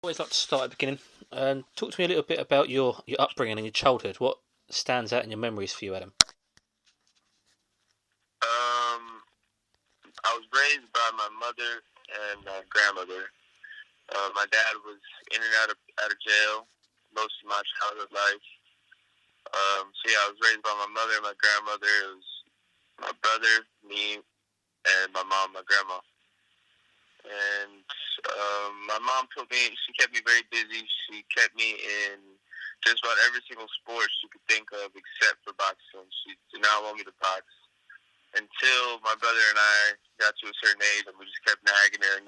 Always like to start at the beginning. Talk to me a little bit about your upbringing and your childhood. What stands out in your memories for you, Adam? Um, I was raised by my mother and my grandmother. My dad was in and out of jail most of my childhood life. So yeah, I was raised by my mother and my grandmother. It was my brother, me, and my mom, my grandma. And my mom she kept me very busy. She kept me in just about every single sport she could think of except for boxing. She did not want me to box until my brother and I got to a certain age, and we just kept nagging her, and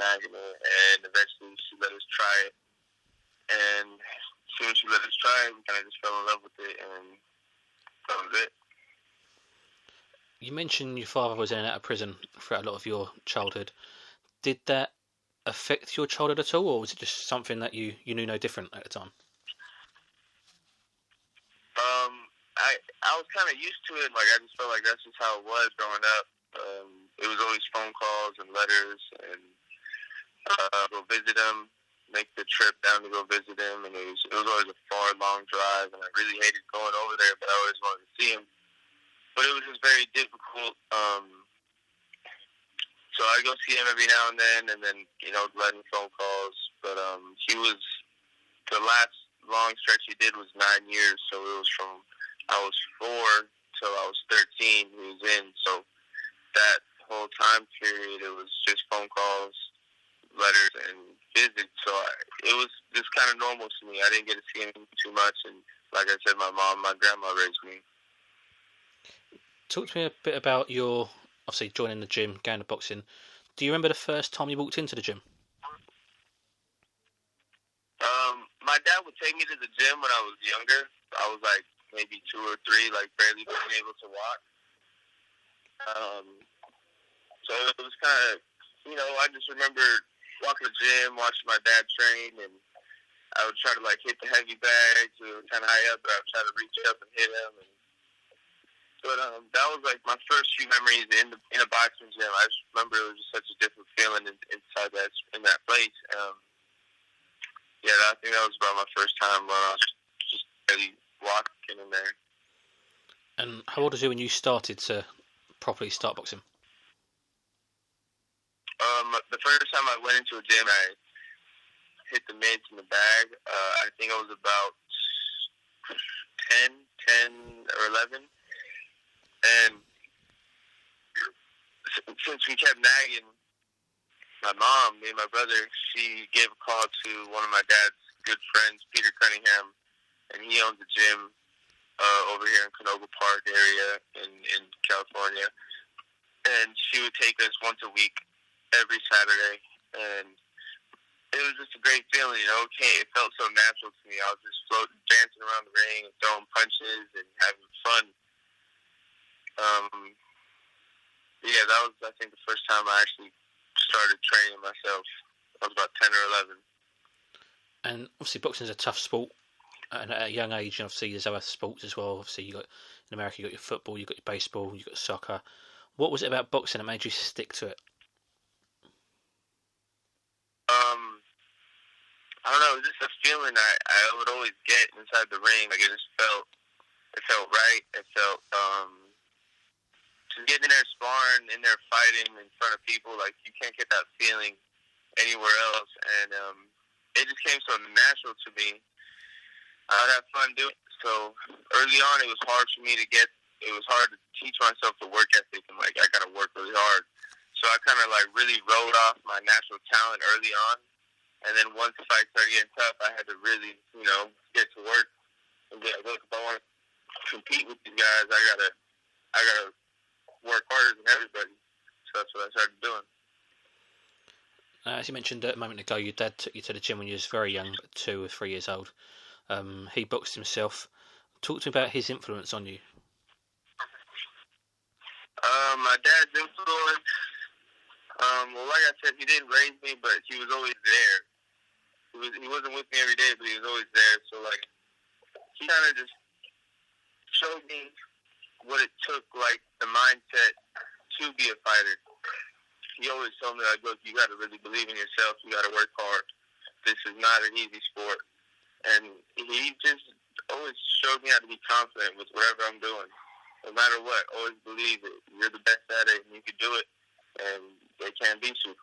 eventually she let us try it. And as soon as she let us try it, we kind of just fell in love with it, and that was it. You mentioned your father was in and out of prison throughout a lot of your childhood. Did that affect your childhood at all, or was it just something that you knew no different at the time? I was kind of used to it. Like, I just felt like that's just how it was growing up. It was always phone calls and letters, and go visit him, make the trip down to go visit him, and it was always a far, long drive, and I really hated going over there, but I always wanted to see him. But it was just very difficult. So I go see him every now and then, letting phone calls. But he was, the last long stretch he did was 9 years, so it was from I was 4 till I was 13 he was in. So that whole time period, it was just phone calls, letters, and visits. So it was just kind of normal to me. I didn't get to see him too much, and like I said, my mom, my grandma raised me. Talk to me a bit about your, obviously, joining the gym, going to boxing. Do you remember the first time you walked into the gym? My dad would take me to the gym when I was younger. I was like maybe 2 or 3, like barely being able to walk. So it was kind of, I just remember walking to the gym, watching my dad train, and I would try to like hit the heavy bags. We were kind of high up, but I would try to reach up and hit him. But that was like my first few memories in a boxing gym. I just remember it was just such a different feeling inside in that place. Yeah, I think that was about my first time when I was just really walking in there. And how old was you when you started to properly start boxing? The first time I went into a gym, I hit the mitts in the bag. I think I was about 10 or 11. And since we kept nagging, my mom, me and my brother, she gave a call to one of my dad's good friends, Peter Cunningham, and he owns a gym over here in Canoga Park area in California. And she would take us once a week, every Saturday, and it was just a great feeling, it felt so natural to me. I was just dancing around the ring and throwing punches and having fun. Yeah, that was, I think, the first time I actually started training myself. I was about 10 or 11. And obviously boxing is a tough sport at a young age, and obviously there's other sports as well. Obviously in America you got your football, you got your baseball, you got soccer. What was it about boxing that made you stick to it? I don't know, it was just a feeling I would always get inside the ring. Like, it felt right. It felt, just getting in there sparring, in there fighting in front of people, like, you can't get that feeling anywhere else. And it just came so natural to me. I would have fun doing it. So early on, it was hard for me it was hard to teach myself the work ethic, and like, I got to work really hard. So I kind of like really rode off my natural talent early on. And then once the fight started getting tough, I had to really, get to work and be like, look, if I want to compete with these guys, I gotta work harder than everybody. So that's what I started doing. As you mentioned a moment ago, your dad took you to the gym when you was very young, 2 or 3 years old. He boxed himself. Talk to me about his influence on you. My dad's influence, well, like I said, he didn't raise me, but he was always there. He wasn't with me every day, but he was always there. So, like, he kind of just showed me what it took, like, the mindset to be a fighter. He always told me, like, look, you got to really believe in yourself. You got to work hard. this is not an easy sport. And he just always showed me how to be confident with whatever I'm doing. No matter what, always believe it. You're the best at it, and you can do it, and they can't beat you.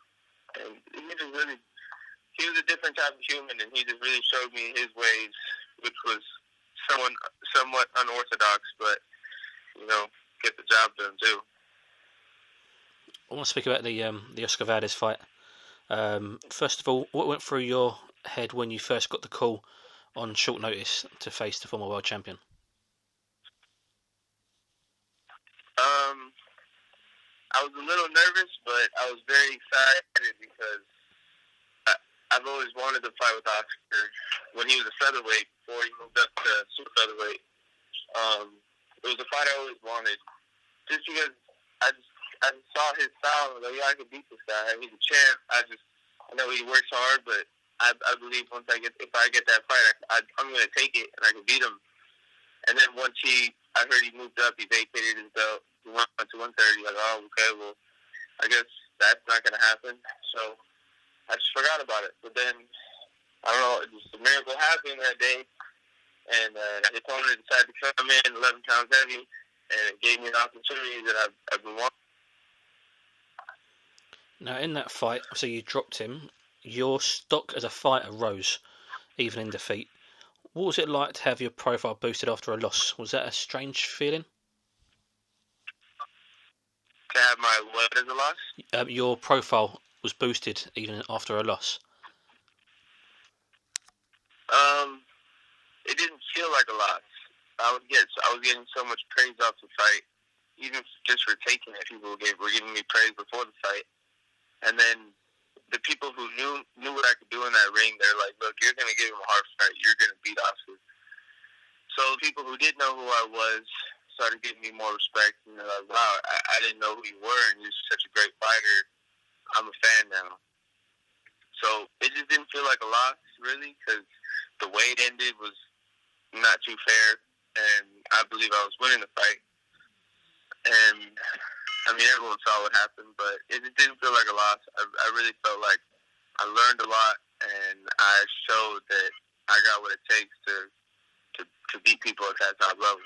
And he was a different type of human, and he just really showed me his ways, which was somewhat unorthodox, but, get the job done, too. I want to speak about the Oscar Valdez fight. First of all, what went through your head when you first got the call on short notice to face the former world champion? I was a little nervous, but I was very excited because I've always wanted to fight with Oscar when he was a featherweight before he moved up to super featherweight. It was a fight I always wanted, just because I saw his style. I was like, yeah, I can beat this guy. He's a champ. I know he works hard, but I believe if I get that fight, I'm going to take it and I can beat him. And then once I heard he moved up, he vacated his belt. He went to 130. Like, oh, okay, well, I guess that's not going to happen. So I just forgot about it. But then, I don't know, just a miracle happened that day. And the opponent decided to come in 11 pounds heavy, and it gave me an opportunity that I've been wanting. Now, in that fight, so you dropped him. Your stock as a fighter rose, even in defeat. What was it like to have your profile boosted after a loss? Was that a strange feeling? To have my what as a loss? Your profile was boosted even after a loss. It didn't feel like a loss. I was getting so much praise off the fight, even just for taking it. People were giving me praise before the fight, and then the people who knew what I could do in that ring, they're like, look, you're going to give him a hard fight. You're going to beat Oscar. So people who did know who I was started giving me more respect. And they're like, wow, I didn't know who you were, and you're such a great fighter. I'm a fan now. So it just didn't feel like a loss, really, because the way it ended was not too fair, and I believe I was winning the fight. And I mean, everyone saw what happened, but it didn't feel like a loss. I really felt like I learned a lot, and I showed that I got what it takes to beat people at that top level.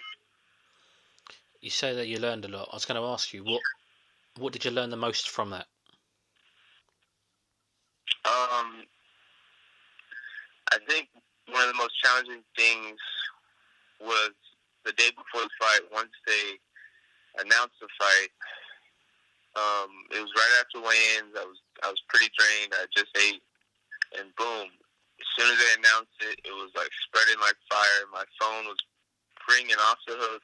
You say that you learned a lot. I was going to ask you, what did you learn the most from that? I think one of the most challenging things was the day before the fight. Once they announced the fight, it was right after weigh-ins. I was pretty drained. I just ate, and boom! As soon as they announced it, it was like spreading like fire. My phone was ringing off the hook.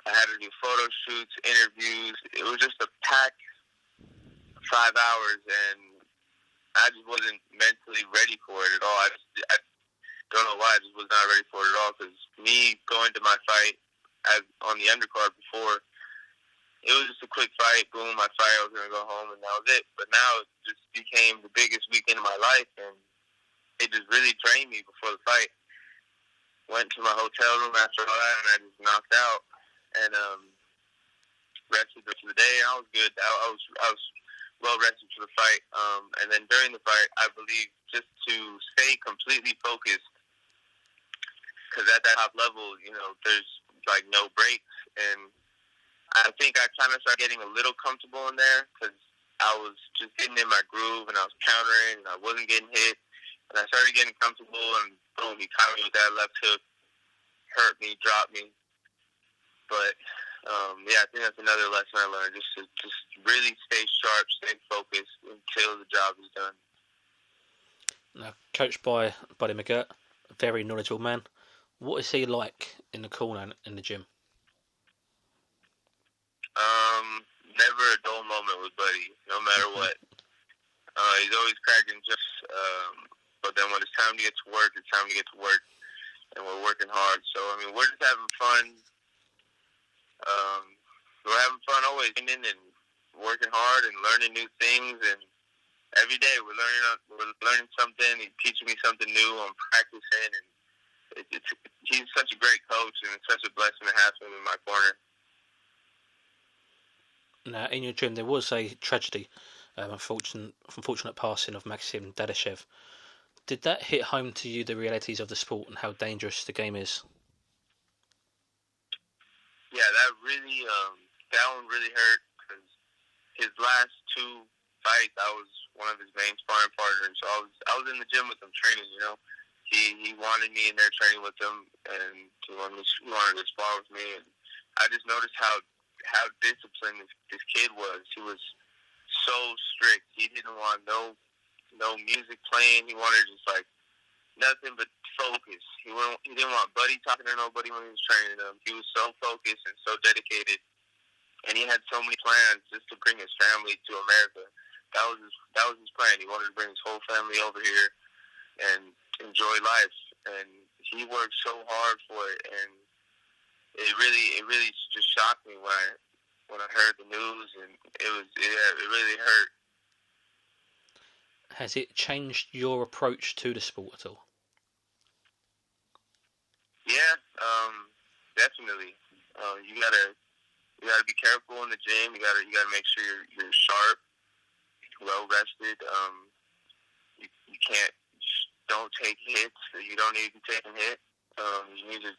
I had to do photo shoots, interviews. It was just a packed 5 hours, and I just wasn't mentally ready for it at all. I don't know why I just was not ready for it at all, because me going to my fight on the undercard before, it was just a quick fight, boom, my fight, I was going to go home, and that was it. But now it just became the biggest weekend of my life, and it just really drained me before the fight. Went to my hotel room after all that, and I just knocked out, and rested for the day, and I was good. I was well rested for the fight, and then during the fight, I believe just to stay completely focused, because at that top level, there's like no breaks, and I think I kind of started getting a little comfortable in there, because I was just getting in my groove, and I was countering, and I wasn't getting hit, and I started getting comfortable, and boom, he caught me with that left hook, hurt me, dropped me, but yeah, I think that's another lesson I learned, just to really stay sharp, stay focused until the job is done. Now, coached by Buddy McGirt, a very knowledgeable man. What is he like in the corner in the gym? Never a dull moment with Buddy, no matter what. He's always cracking jokes, but then when it's time to get to work, it's time to get to work, and we're working hard. So, I mean, we're just having fun. We're having fun always, and working hard and learning new things, and every day we're learning something. He's teaching me something new. I'm practicing, and he's such a great coach, and it's such a blessing to have him in my corner. Now, in your gym, there was a tragedy, unfortunate passing of Maxim Dadashev. Did that hit home to you the realities of the sport and how dangerous the game is? Yeah, that one really hurt because his last two fights, I was one of his main sparring partners. So I was in the gym with him training. He wanted me in there training with him, and he wanted to spar with me. And I just noticed how disciplined this kid was. He was so strict. He didn't want no music playing. He wanted just like nothing but focus. He didn't want Buddy talking to nobody when he was training him. He was so focused and so dedicated, and he had so many plans just to bring his family to America. That was his plan. He wanted to bring his whole family over here and enjoy life, and he worked so hard for it. And it really just shocked me when I heard the news, and it really hurt. Has it changed your approach to the sport at all? Yeah, definitely. You gotta be careful in the gym. You gotta make sure you're sharp, well rested. You can't. Don't take hits. You don't need to take a hit. You need to.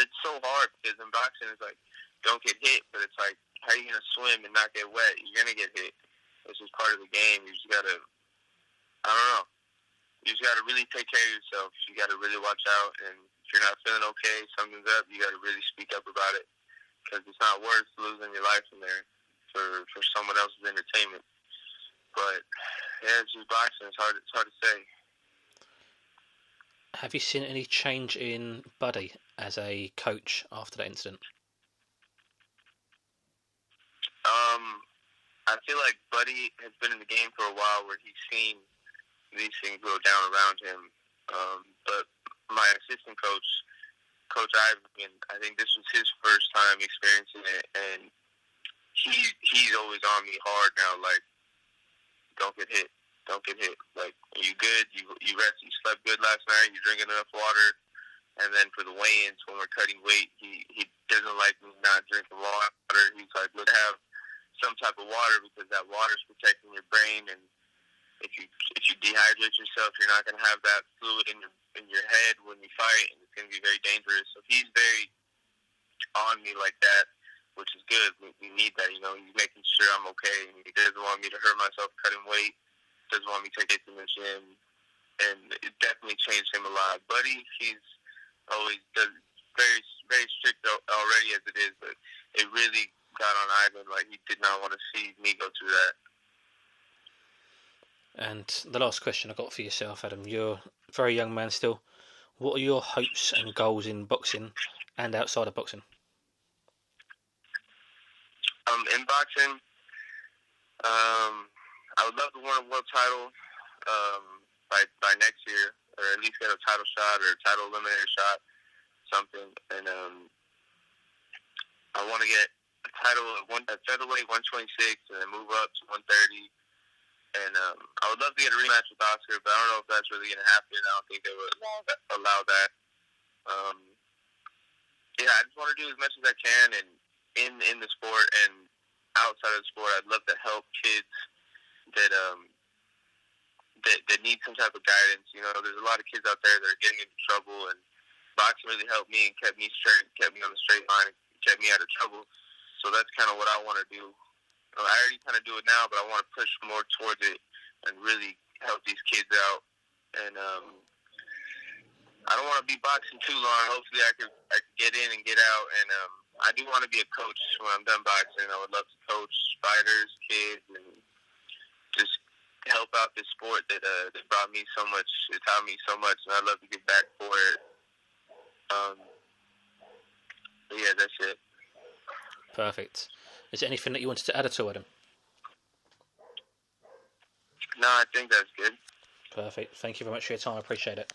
It's so hard because in boxing it's like don't get hit, but it's like how are you gonna swim and not get wet? You're gonna get hit. It's just part of the game. You just gotta. I don't know. You just gotta really take care of yourself. You gotta really watch out, and if you're not feeling okay, something's up. You gotta really speak up about it because it's not worth losing your life in there for someone else's entertainment. But yeah, it's just boxing. It's hard to say. Have you seen any change in Buddy as a coach after that incident? I feel like Buddy has been in the game for a while where he's seen these things go down around him. But my assistant coach, Coach Ivan, I think this was his first time experiencing it, and he's always on me hard now, like, don't get hit. Don't get hit. Like, are you good? You rest. You slept good last night. You're drinking enough water. And then for the weigh-ins, when we're cutting weight, he doesn't like me not drinking water. He's like, let's have some type of water because that water's protecting your brain. And if you dehydrate yourself, you're not going to have that fluid in your head when you fight, and it's going to be very dangerous. So he's very on me like that, which is good. We need that. He's making sure I'm okay. And he doesn't want me to hurt myself cutting weight. Doesn't want me to take it to the gym, and it definitely changed him a lot. Buddy, he's always very, very strict already as it is, but it really got on Ivan. Like, he did not want to see me go through that. And the last question I got for yourself, Adam, you're a very young man still. What are your hopes and goals in boxing and outside of boxing? In boxing, I would love to win a world title by next year, or at least get a title shot or a title eliminator shot, something. And I want to get a title at featherweight 126 and then move up to 130. And I would love to get a rematch with Oscar, but I don't know if that's really going to happen. I don't think they would allow that. Yeah, I just want to do as much as I can, and in the sport and outside of the sport, I'd love to help kids that need some type of guidance. There's a lot of kids out there that are getting into trouble, and boxing really helped me and kept me straight, kept me on the straight line, and kept me out of trouble. So that's kind of what I want to do. I already kind of do it now, but I want to push more towards it and really help these kids out. And I don't want to be boxing too long. Hopefully I could get in and get out. And I do want to be a coach when I'm done boxing. I would love to coach fighters, kids, and just help out this sport that brought me so much. It taught me so much, and I'd love to get back for it. But yeah, that's it. Perfect. Is there anything that you wanted to add at all, Adam? No, I think that's good. Perfect. Thank you very much for your time. I appreciate it.